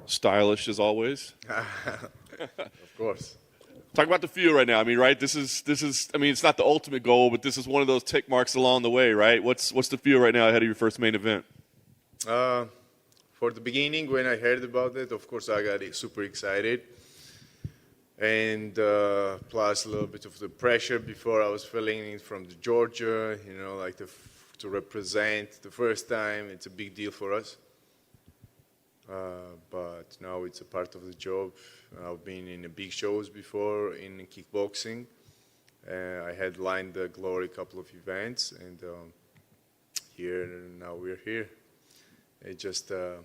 Stylish as always. Of course. Talk about the feel right now. I mean, right? This is. I mean, it's not the ultimate goal, but this is one of those tick marks along the way, right? What's the feel right now ahead of your first main event? For the beginning, when I heard about it, of course, I got super excited. And plus a little bit of the pressure before I was feeling it from the Georgia, like to represent the first time. It's a big deal for us. But now it's a part of the job. I've been in big shows before in kickboxing. I headlined the Glory couple of events, and now we're here. It's just a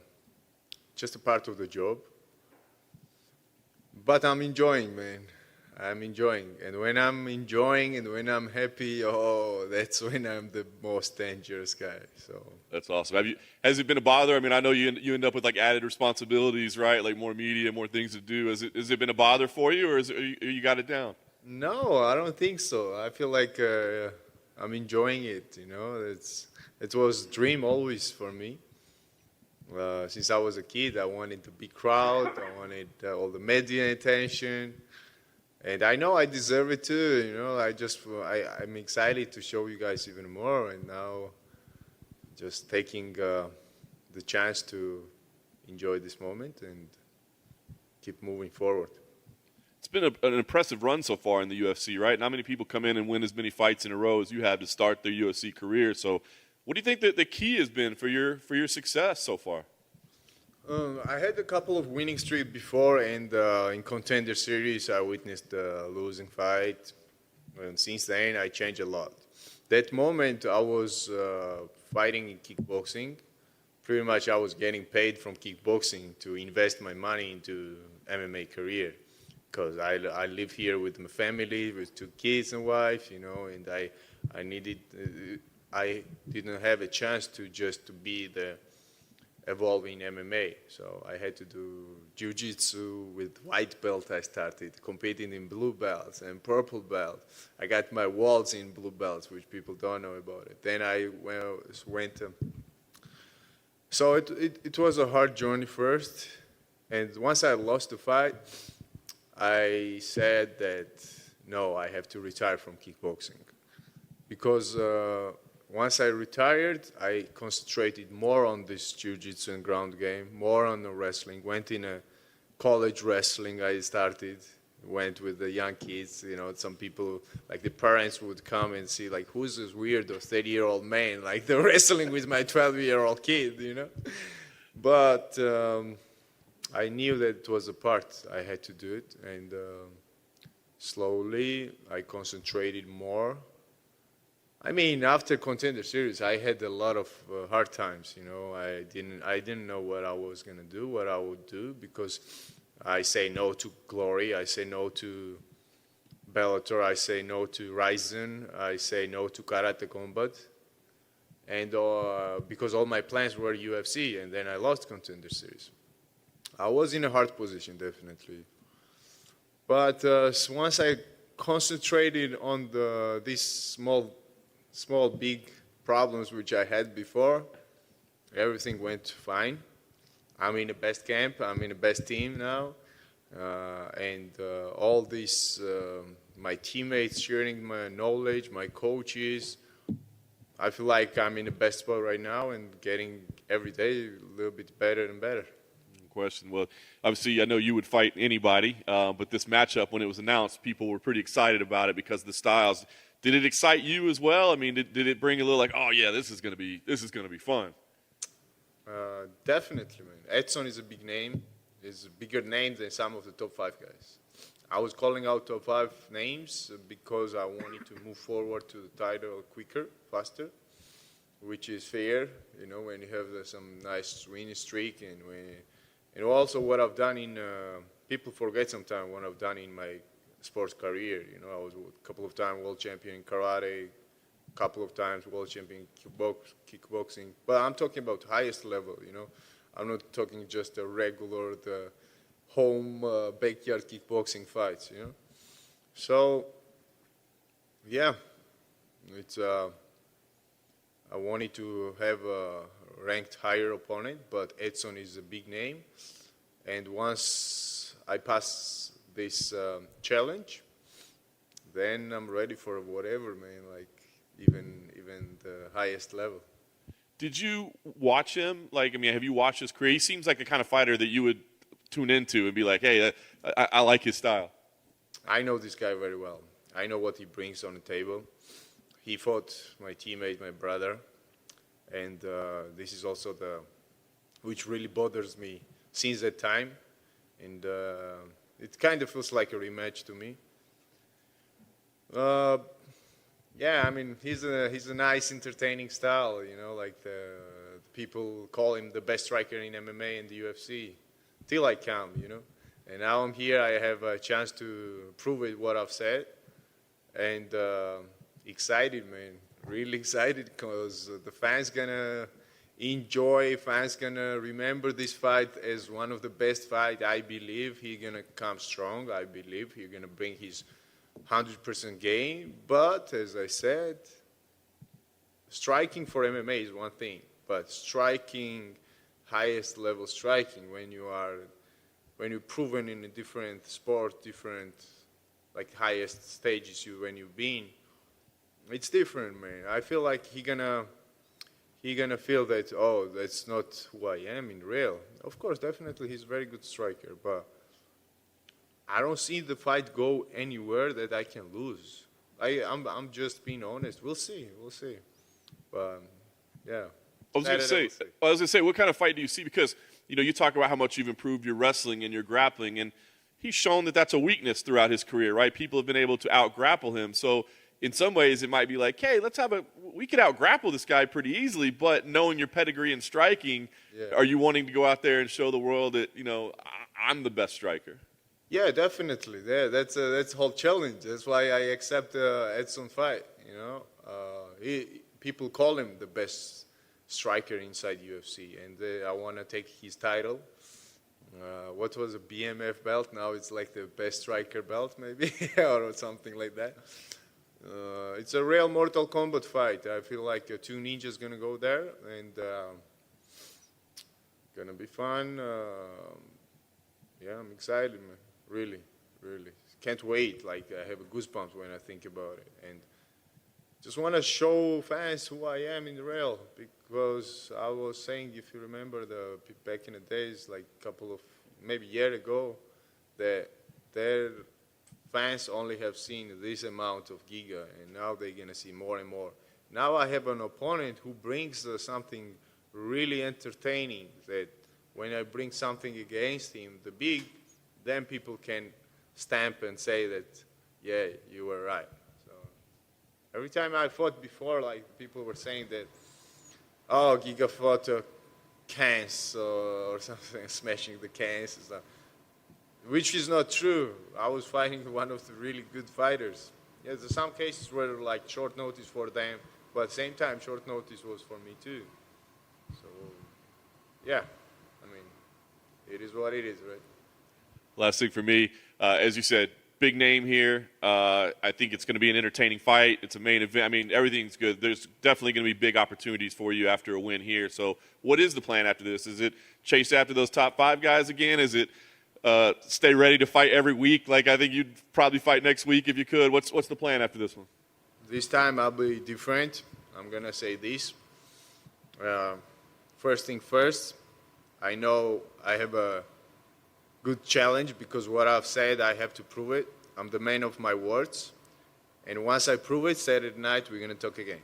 part of the job. But I'm enjoying, man. I'm enjoying. And when I'm enjoying and when I'm happy, that's when I'm the most dangerous guy. So that's awesome. Has it been a bother? I mean, I know you end up with like added responsibilities, right? Like more media, more things to do. Has it been a bother for you, or you got it down? No, I don't think so. I feel like I'm enjoying it. It was a dream always for me. Since I was a kid, I wanted the big crowd. I wanted all the media attention. And I know I deserve it too. I'm excited to show you guys even more. And now just taking the chance to enjoy this moment and keep moving forward. It's been an impressive run so far in the UFC, right? Not many people come in and win as many fights in a row as you have to start their UFC career. So what do you think that the key has been for your success so far? I had a couple of winning streaks before, and in Contender Series, I witnessed a losing fight. And since then, I changed a lot. That moment, I was fighting in kickboxing. Pretty much, I was getting paid from kickboxing to invest my money into MMA career. Because I live here with my family, with 2 kids and wife, and I didn't have a chance to be the evolving MMA. So I had to do jiu-jitsu with white belt. I started competing in blue belts and purple belt. I got my walls in blue belts, which people don't know about it. Then I went. So it was a hard journey first. And once I lost the fight, I said that, no, I have to retire from kickboxing. Because once I retired, I concentrated more on this jiu-jitsu and ground game, more on the wrestling. Went in a college wrestling. I started, went with the young kids. Some people, like the parents would come and see, like, who's this weird 30-year-old man, like the wrestling with my 12-year-old kid, But I knew that it was a part. I had to do it, and slowly I concentrated more. I mean, after Contender Series, I had a lot of hard times. I didn't know what I was gonna do, what I would do, because I say no to Glory, I say no to Bellator, I say no to Ryzen, I say no to Karate Combat, and because all my plans were UFC, and then I lost Contender Series. I was in a hard position, definitely. But once I concentrated on these small, big problems which I had before, everything went fine. I'm in the best camp. I'm in the best team now. And all these, my teammates sharing my knowledge, my coaches, I feel like I'm in the best spot right now and getting every day a little bit better and better. Question. Well, obviously, I know you would fight anybody, but this matchup, when it was announced, people were pretty excited about it because of the styles. Did it excite you as well? I mean, did it bring a little like, oh yeah, this is gonna be fun? Definitely, man. Edson is a big name. He's a bigger name than some of the top 5 guys. I was calling out top 5 names because I wanted to move forward to the title quicker, faster, which is fair. When you have some nice winning streak, and also what I've done in. People forget sometimes what I've done in my sports career. I was a couple of times world champion in karate, a couple of times world champion in kickboxing. But I'm talking about highest level, I'm not talking just a regular, the home backyard kickboxing fights, So, yeah, it's. I wanted to have a ranked higher opponent, but Edson is a big name. And once I pass this challenge, then I'm ready for whatever, man. Like even the highest level. Did you watch him? Like, I mean, have you watched his career? He seems like the kind of fighter that you would tune into and be like, hey, I like his style. I know this guy very well. I know what he brings on the table. He fought my teammate, my brother, and this is also which really bothers me since that time, and it kind of feels like a rematch to me. Yeah, I mean, he's a nice, entertaining style, you know, like the people call him the best striker in MMA and the UFC, till I come, you know. And now I'm here, I have a chance to prove it, what I've said, and excited, man, really excited, because the fans gonna enjoy, fans gonna remember this fight as one of the best fights. I believe he's gonna come strong, I believe he's gonna bring his 100% game, but as I said, striking for MMA is one thing, but striking, highest level striking, when you're proven in a different sport, different like highest stages when you've been, it's different, man. I feel like he gonna feel that, oh, that's not who I am in real. Of course, definitely he's a very good striker, but I don't see the fight go anywhere that I can lose. I'm just being honest. We'll see. But yeah. I was gonna say, what kind of fight do you see? Because you talk about how much you've improved your wrestling and your grappling, and he's shown that that's a weakness throughout his career, right? People have been able to out-grapple him. So in some ways, it might be like, hey, we could out-grapple this guy pretty easily, but knowing your pedigree in striking, Are you wanting to go out there and show the world that, I'm the best striker? Yeah, definitely. Yeah, that's a whole challenge. That's why I accept Edson fight. People call him the best striker inside UFC, and I want to take his title. What was a BMF belt? Now it's like the best striker belt, maybe, or something like that. It's a real Mortal Kombat fight. I feel like two ninjas gonna go there, and gonna be fun. Yeah, I'm excited, man. Really. Can't wait. Like, I have goosebumps when I think about it. And just want to show fans who I am in real. Because I was saying, if you remember, back in the days, like maybe a year ago, that their fans only have seen this amount of Giga. And now they're going to see more and more. Now I have an opponent who brings something really entertaining, that when I bring something against him, then people can stamp and say that, yeah, you were right. So every time I fought before, like, people were saying that, oh, Giga fought cans or something, smashing the cans and stuff, which is not true. I was fighting one of the really good fighters. Yeah, there's some cases where like short notice for them, but at the same time, short notice was for me too. So, yeah, I mean, it is what it is, right? Last thing for me, as you said, big name here. I think it's going to be an entertaining fight. It's a main event. I mean, everything's good. There's definitely going to be big opportunities for you after a win here. So what is the plan after this? Is it chase after those top 5 guys again? Is it stay ready to fight every week? Like, I think you'd probably fight next week if you could. What's the plan after this one? This time I'll be different. I'm going to say this. First thing first, I know I have a good challenge, because what I've said, I have to prove it. I'm the man of my words. And once I prove it, Saturday night, we're going to talk again.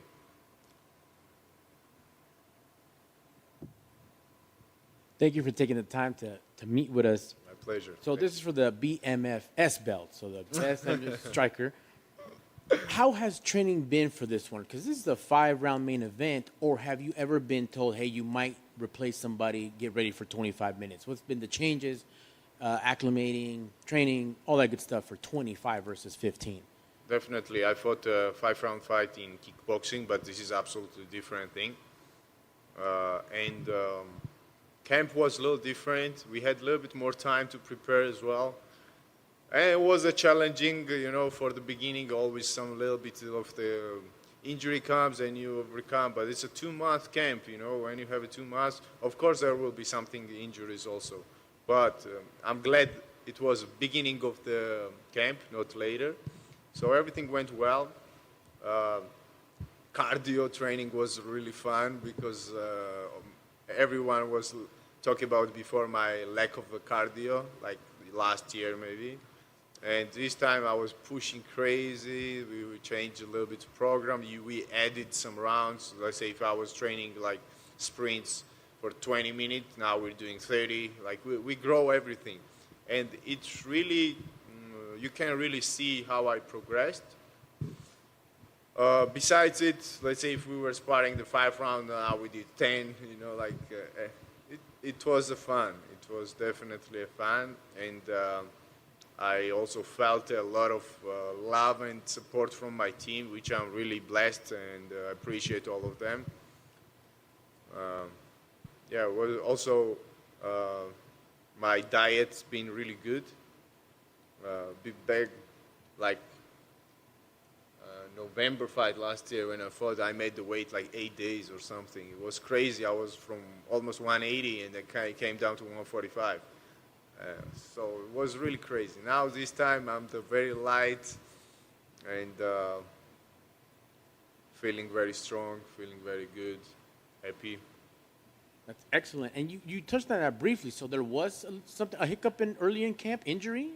Thank you for taking the time to meet with us. My pleasure. So this is for the BMFS belt, so the best striker. How has training been for this one? Because this is a 5-round main event, or have you ever been told, hey, you might replace somebody, get ready for 25 minutes? What's been the changes? Acclimating, training, all that good stuff for 25 versus 15. Definitely. I fought a 5-round fight in kickboxing, but this is absolutely different thing. Camp was a little different. We had a little bit more time to prepare as well. And it was a challenging, for the beginning, always some little bit of the injury comes and you overcome. But it's a 2-month camp, when you have a 2 months. Of course, there will be something injuries also. but I'm glad it was beginning of the camp, not later. So everything went well. Cardio training was really fun because everyone was talking about before my lack of a cardio, like last year maybe. And this time I was pushing crazy. We changed a little bit of program. We added some rounds. Let's say if I was training like sprints for 20 minutes, now we're doing 30. Like we grow everything. And it's really, you can really see how I progressed. Besides it, let's say if we were sparring the 5 round, now we did 10, it was a fun. It was definitely a fun. And I also felt a lot of love and support from my team, which I'm really blessed and appreciate all of them. Well, also my diet's been really good. Back like November fight last year when I fought, I made the weight like 8 days or something. It was crazy. I was from almost 180 and then came down to 145. So it was really crazy. Now this time I'm very light and feeling very strong, feeling very good, happy. That's excellent. And you touched on that briefly. So there was a hiccup early in camp, injury?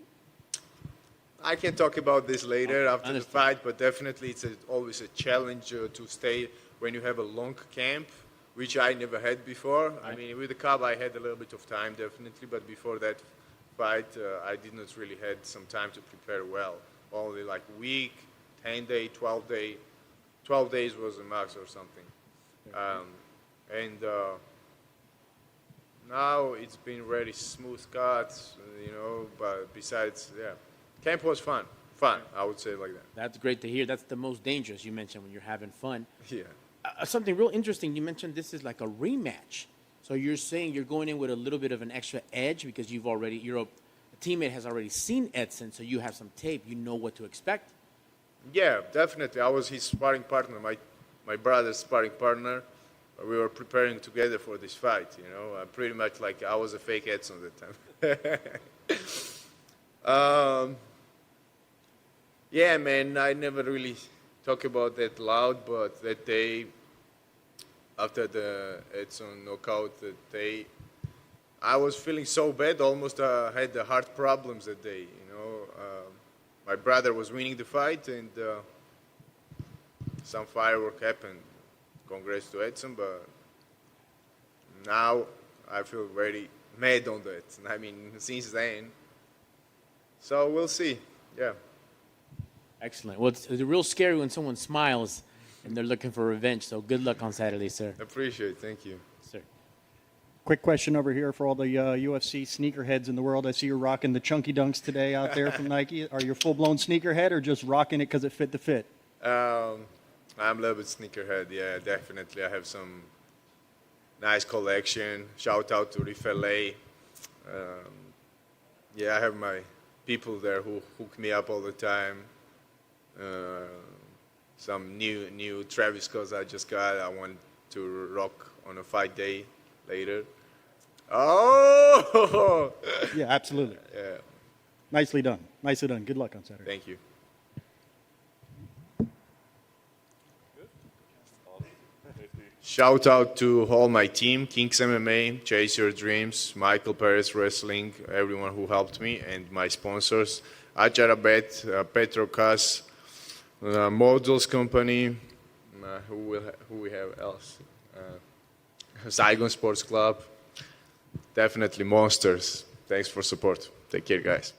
I can talk about this later after the fight, but definitely it's always a challenge to stay when you have a long camp, which I never had before. Right. I mean, with the Cub, I had a little bit of time, definitely, but before that fight, I did not really had some time to prepare well. Only like a week, 10 day, 12 day. 12 days was the max or something. Now it's been very smooth cuts, but besides, camp was fun, I would say like that. That's great to hear. That's the most dangerous, you mentioned, when you're having fun. Yeah. Something real interesting, you mentioned this is like a rematch. So you're saying you're going in with a little bit of an extra edge because a teammate has already seen Edson, so you have some tape, you know what to expect. Yeah, definitely. I was his sparring partner, my brother's sparring partner. We were preparing together for this fight, pretty much like I was a fake Edson that time. Yeah, man, I never really talk about that loud, but that day, after the Edson knockout, I was feeling so bad, almost had the heart problems that day, My brother was winning the fight, and some firework happened. Congrats to Edson, but now I feel very mad on that. I mean, since then. So we'll see, yeah. Excellent. Well, it's real scary when someone smiles and they're looking for revenge, so good luck on Saturday, sir. Appreciate it, thank you. Sir. Quick question over here for all the UFC sneakerheads in the world. I see you're rocking the Chunky Dunks today out there from Nike. Are you a full-blown sneakerhead or just rocking it because it fit the fit? I'm a little bit sneakerhead, yeah, definitely. I have some nice collection. Shout out to Reef LA. I have my people there who hook me up all the time. Some new Travis Scotts I just got. I want to rock on a fight day later. Oh! Yeah, absolutely. Yeah. Nicely done. Nicely done. Good luck on Saturday. Thank you. Shout out to all my team, Kings MMA, Chase Your Dreams, Michael Perez Wrestling, everyone who helped me, and my sponsors, Acharabet, Petrocas, Models Company, who we have else? Saigon Sports Club, definitely Monsters. Thanks for support. Take care, guys.